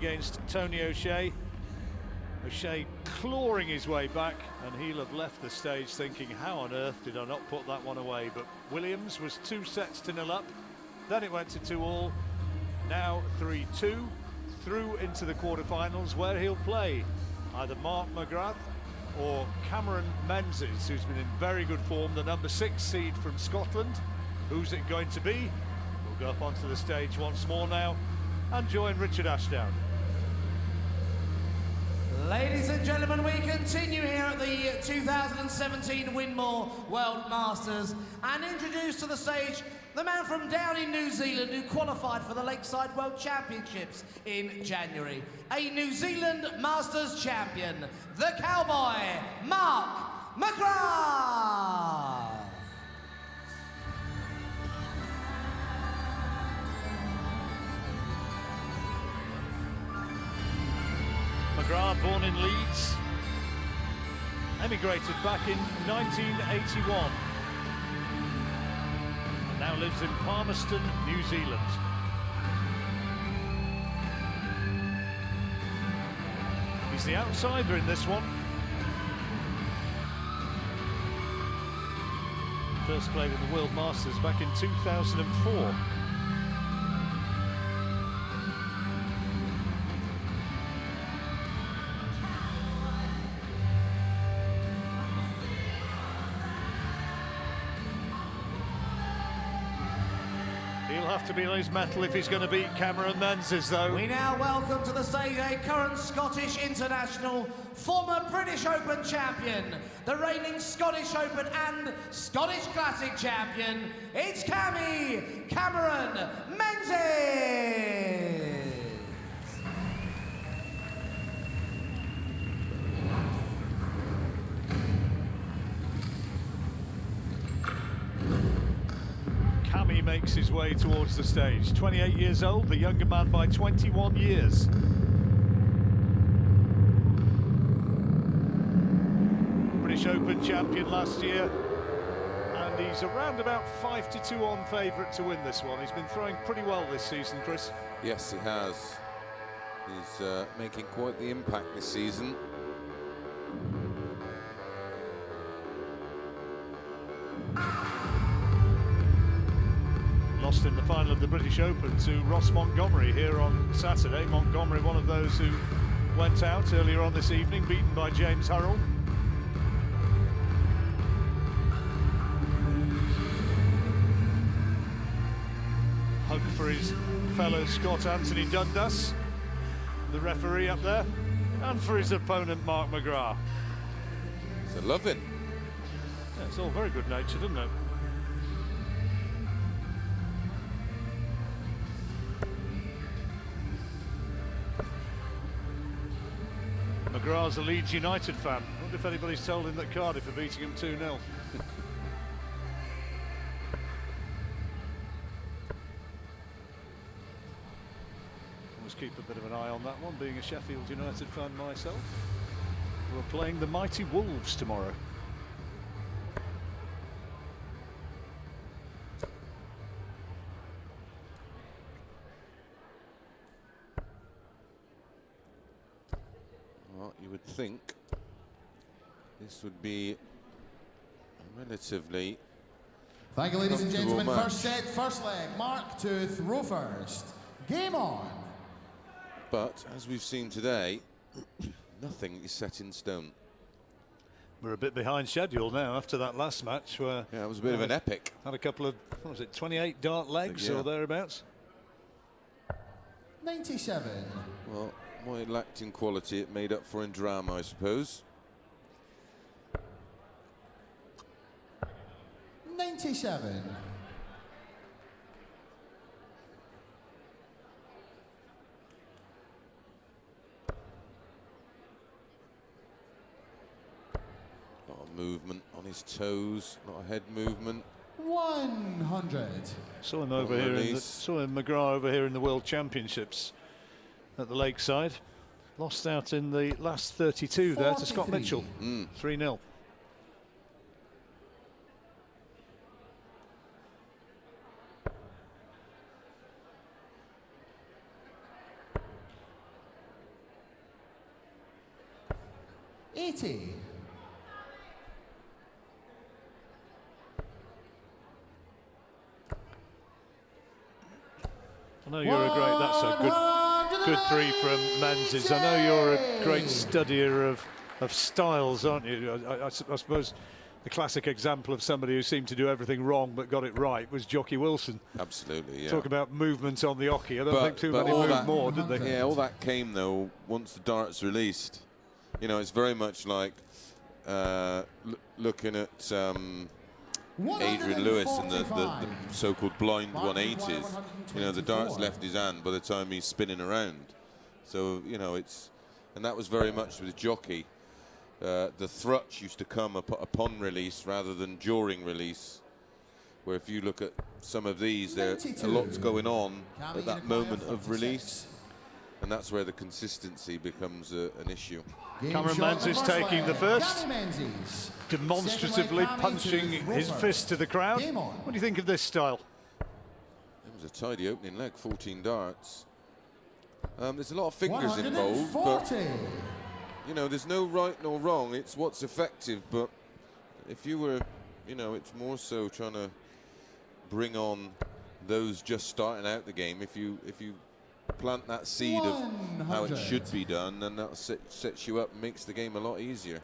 against Tony O'Shea. O'Shea clawing his way back, and he'll have left the stage thinking, how on earth did I not put that one away? But Williams was 2-0 up, then it went to 2-all, now 3-2, through into the quarterfinals, where he'll play either Mark McGrath or Cameron Menzies, who's been in very good form, the number 6 seed from Scotland. Who's it going to be? We'll go up onto the stage once more now and join Richard Ashdown. Ladies and gentlemen, we continue here at the 2017 Winmau World Masters and introduce to the stage the man from down in New Zealand who qualified for the Lakeside World Championships in January. A New Zealand Masters champion, the cowboy, Mark McGrath. McGrath, born in Leeds, emigrated back in 1981. Now lives in Palmerston, New Zealand. He's the outsider in this one. First played in the World Masters back in 2004. He'll have to be on his mettle if he's going to beat Cameron Menzies, though. We now welcome to the stage a current Scottish international, former British Open champion, the reigning Scottish Open and Scottish Classic champion. It's Cameron Menzies. Cammy makes his way towards the stage. 28 years old, the younger man by 21 years. British Open champion last year, and he's around about 5-2 on favourite to win this one. He's been throwing pretty well this season, Chris. Yes, he has. He's making quite the impact this season. Lost in the final of the British Open to Ross Montgomery here on Saturday. Montgomery, one of those who went out earlier on this evening, beaten by James Hurrell. Hug for his fellow Scot Anthony Dundas, the referee up there, and for his opponent Mark McGrath. It's a loving. Yeah, it's all very good natured, isn't it? McGrath's a Leeds United fan. I wonder if anybody's told him that Cardiff are beating him 2-0. Always keep a bit of an eye on that one, being a Sheffield United fan myself. We're playing the mighty Wolves tomorrow. Well, you would think this would be a relatively... Thank you, ladies and gentlemen. Match. First set, first leg. Mark to throw first. Game on. But as we've seen today, nothing is set in stone. We're a bit behind schedule now after that last match where... Yeah, it was a bit of an epic. Had a couple of, what was it, 28 dart legs or thereabouts? 97. Well, what it lacked in quality, it made up for in drama, I suppose. 97. A lot of movement on his toes, a lot of head movement. 100. Saw him over here. Saw him McGrath over here in the World Championships at the Lakeside. Lost out in the last 32 there to Scott Mitchell. 3-0. 80. I know you're a great, that's a good three from Menzies. I know you're a great studier of styles, aren't you? I suppose the classic example of somebody who seemed to do everything wrong but got it right was Jockey Wilson. Absolutely, yeah. Talk about movement on the hockey. I don't think too many moved more, did they? Yeah, all that came, though, once the darts released. You know, it's very much like looking at Adrian Lewis and the so-called blind 180s. You know, the dart's left his hand by the time he's spinning around. So, you know, and that was very much with Jockey. The thrush used to come upon release rather than during release. Where if you look at some of these, a lot's going on at that moment of release. And that's where the consistency becomes an issue. Cameron Menzies taking the first, demonstratively punching his fist to the crowd. What do you think of this style? It was a tidy opening leg, 14 darts. There's a lot of fingers involved, but you know, there's no right nor wrong. It's what's effective. But if you were, you know, it's more so trying to bring on those just starting out the game. If you plant that seed of how it should be done, then that sets you up and makes the game a lot easier.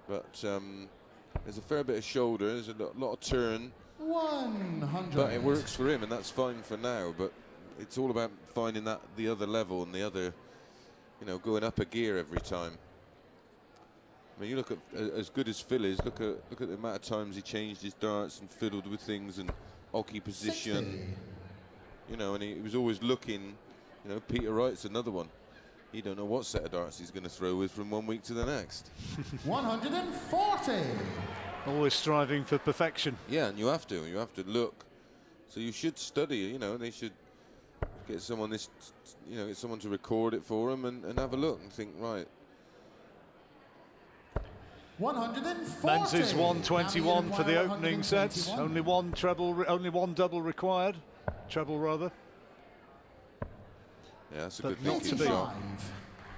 But there's a fair bit of shoulder, there's a lot of turn. 100. But it works for him, and that's fine for now. But it's all about finding the other level and the other, you know, going up a gear every time. I mean, you look at as good as Phil is. Look at the amount of times he changed his darts and fiddled with things and hockey position. 60. You know, and he was always looking. You know, Peter Wright's another one. He don't know what set of darts he's going to throw with from one week to the next. 140. Always striving for perfection. Yeah, and you have to look. So you should study. You know, they should get someone get someone to record it for them and have a look and think, right. 140. Menzies 121 for the opening set. Only one double required. Treble rather. Yeah, that's a But good thinking shot. 85.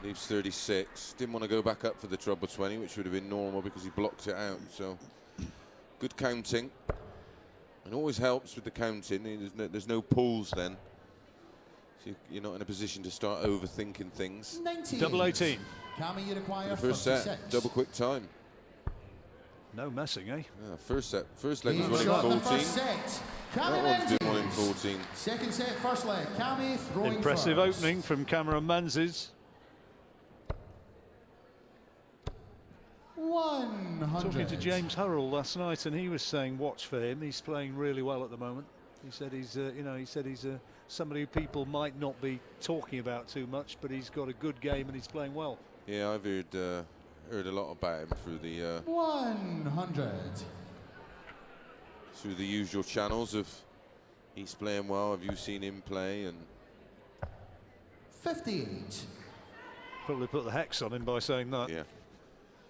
Leaves 36. Didn't want to go back up for the treble 20, which would have been normal because he blocked it out. So good counting. And always helps with the counting. There's no pulls then. So you're not in a position to start overthinking things. 98. Double 18. Cammy, you require First 56. set, double quick time. No messing, eh? Yeah, first set. First leg was Game running shot, the 14. first set. That Cammy one's been Menzies. running 14. Second set, first leg. Cammy throwing Impressive first. opening from Cameron Menzies. 100. Talking to James Hurrell last night, and he was saying, watch for him. He's playing really well at the moment. He said he's, somebody who people might not be talking about too much, but he's got a good game and he's playing well. Yeah, I've heard a lot about him through the 100. through the usual channels of he's playing well. Have you seen him play? And 58. Probably put the hex on him by saying that. yeah,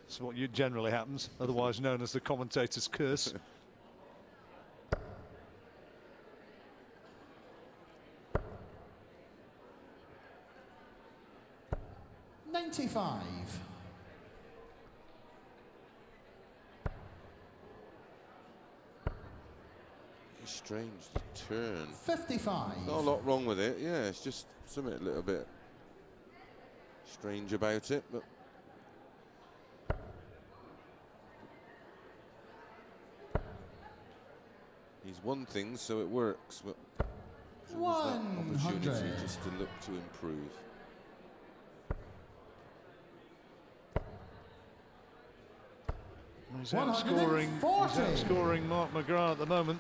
That's what generally happens, otherwise known as the commentator's curse. $95. he's strange to turn. 55. Not a lot wrong with it. Yeah, it's just something a little bit strange about it, but. He's won things, so it works, but there's always that opportunity just to look to improve. He's outscoring Mark McGrath at the moment.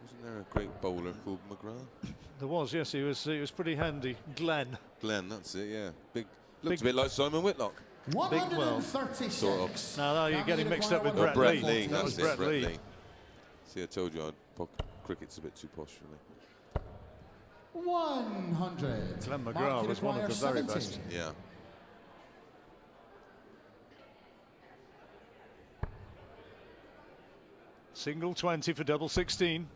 Wasn't there a great bowler called McGrath? There was, yes, he was pretty handy. Glenn. Glenn, that's it, yeah. Looked a bit like Simon Whitlock. 136. Sort of. No, you're getting mixed up with Oh, Brett Lee. Lee. That was That's it, Brett Lee. See, I told you, cricket's a bit too posh for me. 100. Glenn McGrath was one of the very best. Yeah. Single 20 for double 16.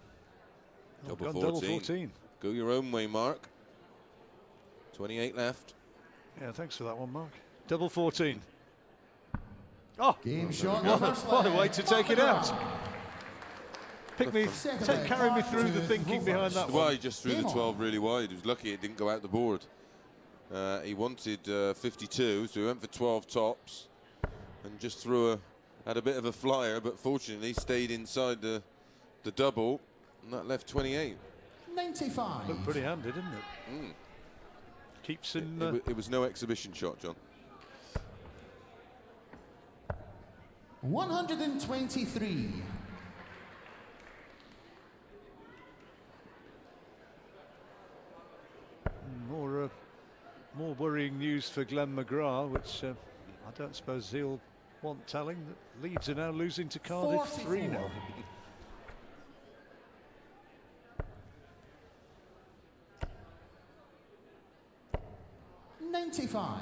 Double Oh, 14. double 14. Go your own way, Mark. 28 left. Yeah, thanks for that one, Mark. Double 14. Oh, Game shot. what a way to take it out. Carry me through the thinking behind that one. Well, he just threw the 12 really wide. He was lucky it didn't go out the board. He wanted 52, so he went for 12 tops and just had a bit of a flyer, but fortunately stayed inside the double, and that left 28. 95. Looked pretty handy, didn't it? Mm. Keeps in... It was no exhibition shot, John. 123. More worrying news for Glenn McGrath, which I don't suppose he'll want telling. That Leeds are now losing to Cardiff 3-0. 95.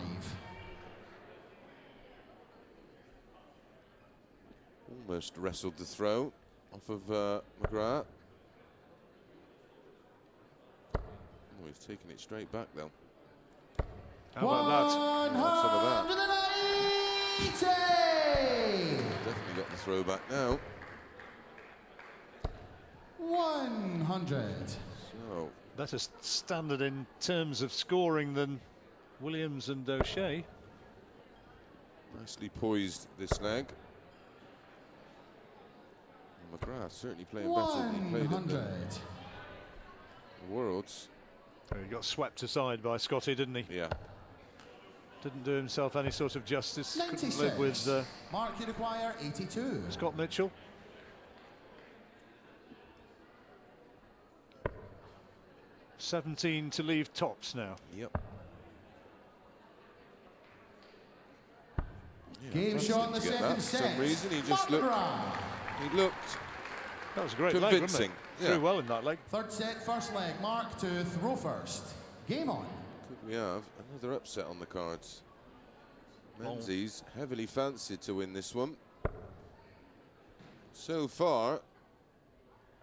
Almost wrestled the throw off of McGrath. Oh, he's taking it straight back though. How about that? 180. Definitely got the throw back now. 100. So Better standard in terms of scoring than Williams and O'Shea. nicely poised this leg. McGrath certainly playing better than he played at the Worlds. Oh, he got swept aside by Scotty, didn't he? Yeah. Didn't do himself any sort of justice. 96. Couldn't live with Mark, you require 82. Scott Mitchell. $17 to leave tops now. Yep. Yeah, Game shot in the to get second that. set. For some reason he just looked. He looked That was a great convincing. leg, wasn't it? Yeah. Threw well in that leg. Third set, first leg. Mark to throw first. Game on. Could we have another upset on the cards? Menzies heavily fancied to win this one. So far,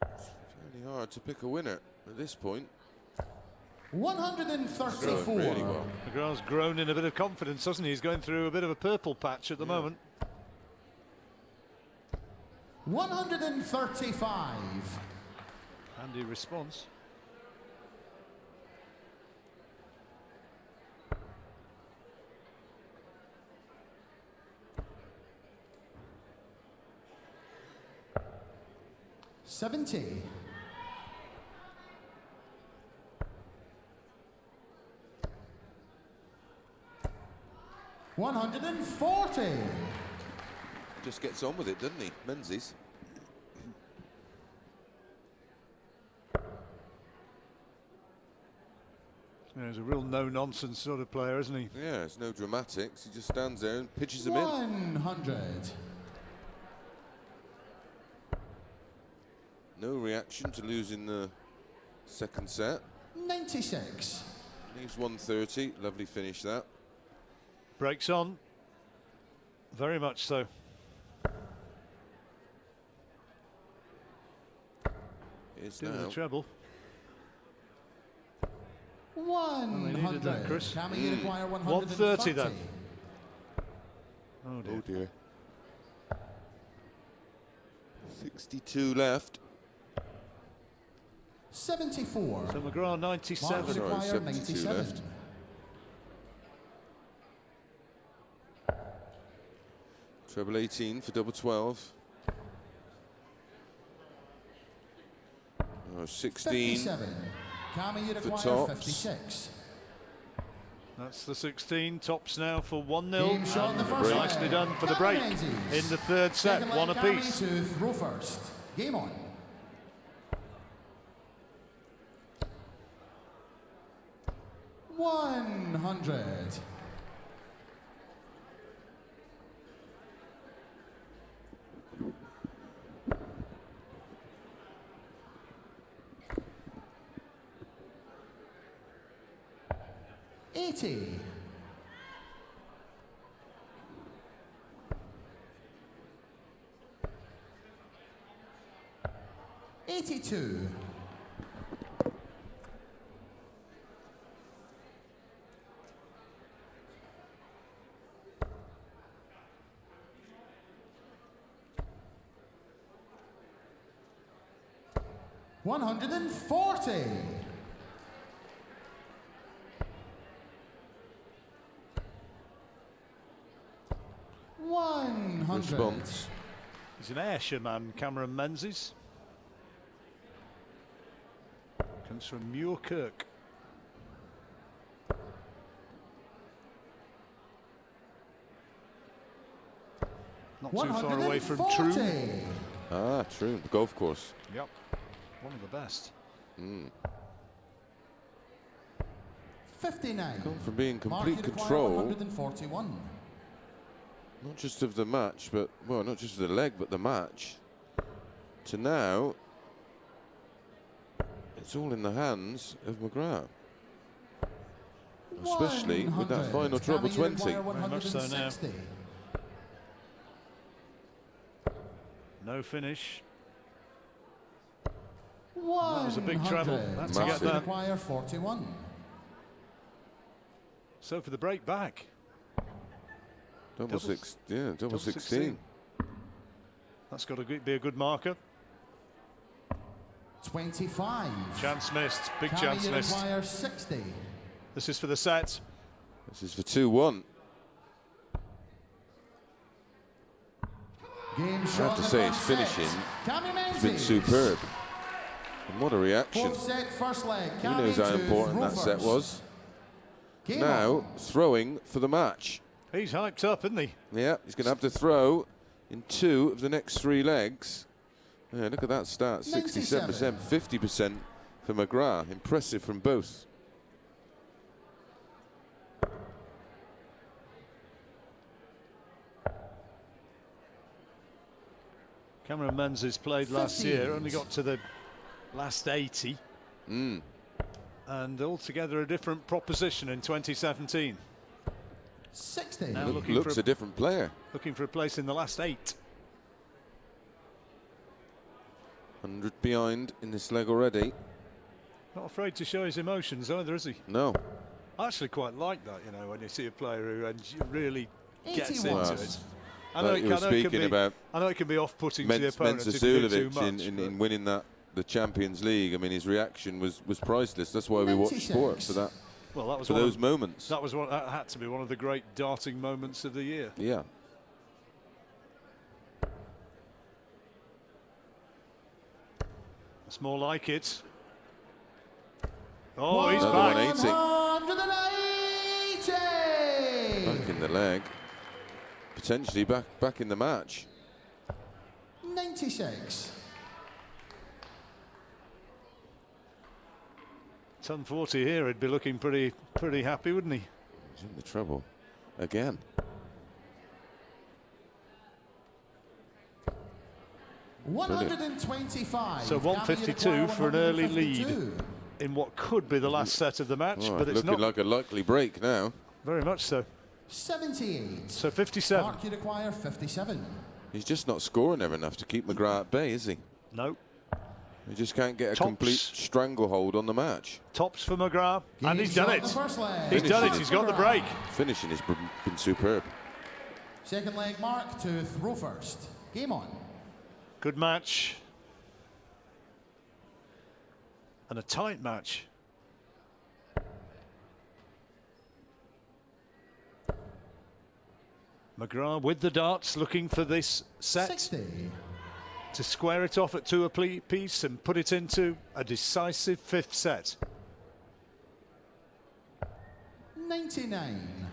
it's fairly hard to pick a winner at this point. 134. Really well. McGrath's grown in a bit of confidence, hasn't he? He's going through a bit of a purple patch at the moment. 135. Handy response. $70. 140. Just gets on with it, doesn't he, Menzies? Yeah, he's a real no-nonsense sort of player, isn't he? Yeah, it's no dramatics. He just stands there and pitches them in. 100. No reaction to losing the second set. 96. Leaves 130. Lovely finish that. Breaks on. Very much so. Is Doing now. the treble. 100. needed that, Chris. Cammy, you require 130 then. Oh dear. Oh dear. 62 left. 74. So McGrath 97. Mark, you Sorry, require 72 97. left. Treble 18 for double 12. Oh, 16. 57. Cammy, you for require tops. 56. That's the 16. Tops now for 1-0. Game shot in the first leg. Nicely done for the break in the third set. Second One leg, apiece. Cammy to throw first. Game on. $100. $80. 82. 100. 140. 100. Response. He's an Ayrshire man, Cameron Menzies. Comes from Muirkirk. Not too far away from Troon. Ah, Troon, the golf course. Yep, one of the best. 59. Gone from being complete control, 141. not just of the match, but, well, not just of the leg, but the match, to now, it's all in the hands of McGrath. Especially with that final treble 20. Very much so now. No finish. That was a big treble. That's to get that. Require 41. So for the break back. Double 16. That's got to be a good marker. 25. Chance missed. Big chance missed. Require 60. This is for the set. This is for 2-1. I have to say his finishing has been superb. And what a reaction. First leg. He knows how important that set was. Now throwing for the match. He's hyped up, isn't he? Yeah, he's going to have to throw in 2 of the next 3 legs. Yeah, look at that start, 67%, 50% for McGrath. Impressive from both. Cameron Menzies played last year, only got to the last 80. And altogether a different proposition in 2017. 60. Now Looks a different player. Looking for a place in the last 8. 100 behind in this leg already. Not afraid to show his emotions either, is he? No. I actually quite like that, you know, when you see a player who really gets 81. into it. I know it can be off-putting to the opponent if you do too much. in winning the Champions League. I mean, his reaction was priceless. That's why we watch sport, for that. Well, that was for those moments. That had to be one of the great darting moments of the year. Yeah. That's more like it. Oh, he's back. 180. Back in the leg. Potentially back in the match. 96. Ton 40 here, he'd be looking pretty happy, wouldn't he? He's in the trouble again. $125. So 152 for an early lead in what could be the last set of the match, but it's looking not. like a likely break now. Very much so. 78. So 57. Mark, you require 57. He's just not scoring ever enough to keep McGrath at bay, is he? No. He just can't get a Tops. complete stranglehold on the match. Tops for McGrath, and he's done it. He's done it. He's got the break. Finishing has been superb. Second leg, Mark, to throw first. Game on. Good match. And a tight match. McGrath with the darts, looking for this set 60. to square it off at 2 apiece and put it into a decisive 5th set. 99.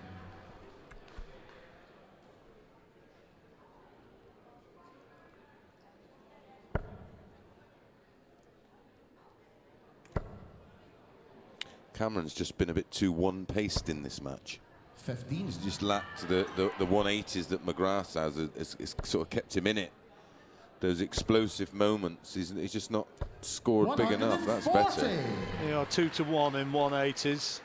Cameron's just been a bit too one-paced in this match. 15. He's just lacked the 180s that McGrath has. It's sort of kept him in it. Those explosive moments. He's just not scored big enough. That's better. They are 2-1 in 180s.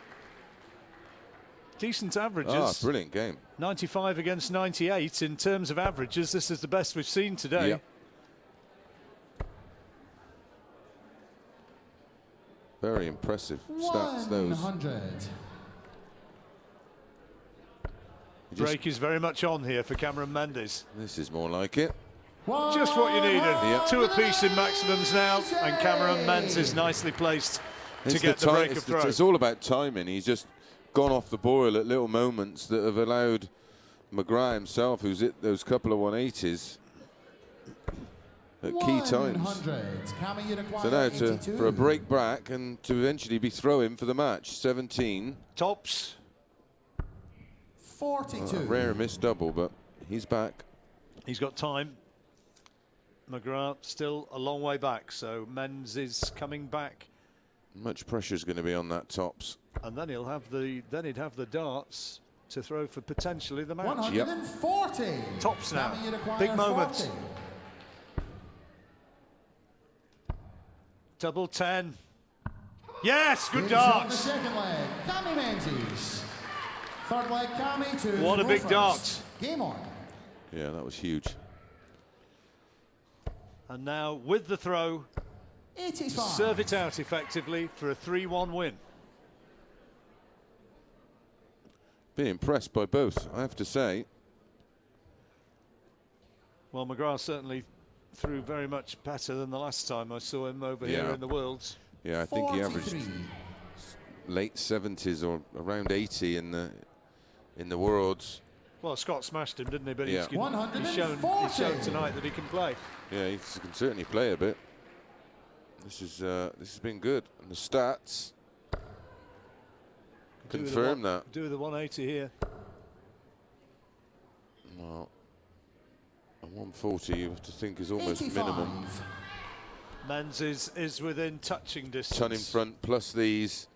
Decent averages. Ah, brilliant game. 95 against 98 in terms of averages. This is the best we've seen today. Yep. Very impressive stats, those. 100. Break is very much on here for Cameron Menzies. This is more like it. Just what you needed. Yep. 2 apiece in maximums now, and Cameron Menzies nicely placed to get the break of throw. It's all about timing. He's just gone off the boil at little moments that have allowed McGrath himself, who's hit those couple of 180s at key times. So now for a break back and to eventually be throw-in for the match. 17. Tops. 42. A rare miss double, but he's back. He's got time. McGrath still a long way back, so Menz is coming back. Much pressure is going to be on that tops. And then he'd have the darts to throw for potentially the match. 140. Yep. Tops now. Big moment. 40. Double 10. Yes, good darts. The second leg, Cami Menzies. Third leg, Cami to what a big first. dart. Game on. Yeah, that was huge. And now with the throw, 85. serve it out effectively for a 3-1 win. Been impressed by both, I have to say. Well, McGrath certainly threw very much better than the last time I saw him over here in the Worlds. Yeah, I think he 43. averaged late 70s or around 80 in the Worlds. Well, Scott smashed him, didn't he? But Yeah. he's shown tonight that he can play. Yeah, he can certainly play a bit. This has been good, and the stats confirm that. Do the 180 here. Well, a 140 you have to think is almost 85. minimum. Menz is within touching distance. Ton in front plus these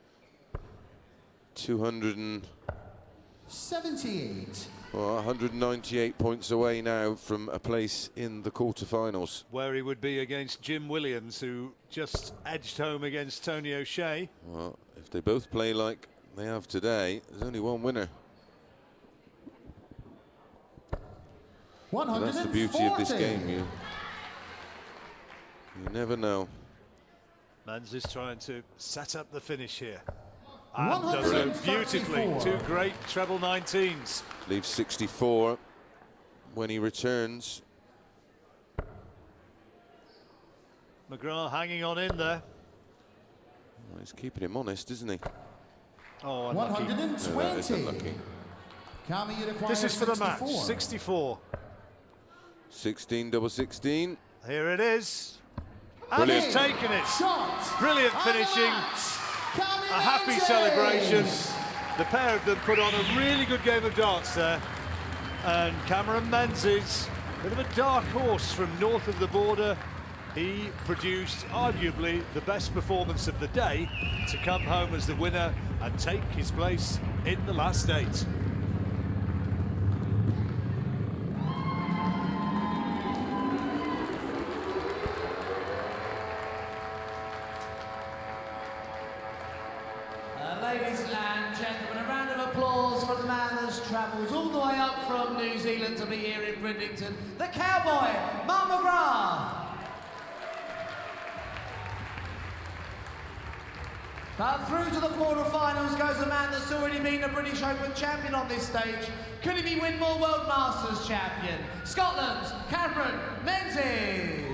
78. Well, 198 points away now from a place in the quarterfinals. Where he would be against Jim Williams, who just edged home against Tony O'Shea. Well, if they both play like they have today, there's only one winner. So that's the beauty of this game. You never know. Menz is trying to set up the finish here. And does it beautifully. 2 great treble 19s. Leaves 64 when he returns. McGrath hanging on in there. Well, he's keeping him honest, isn't he? Oh, unlucky. 120. No, that is unlucky. This is for the match. 64. 16 double 16. Here it is. Brilliant. And he's taken it. Shot. Brilliant finishing. A happy celebration. The pair of them put on a really good game of darts there. And Cameron Menzies, a bit of a dark horse from north of the border. He produced arguably the best performance of the day to come home as the winner and take his place in the last 8. Ladies and gentlemen, a round of applause for the man that's travelled all the way up from New Zealand to be here in Bridlington, the cowboy, McGrath. But through to the quarterfinals goes a man that's already been a British Open champion on this stage. Could he be Winmau World Masters champion? Scotland's Cameron Menzies.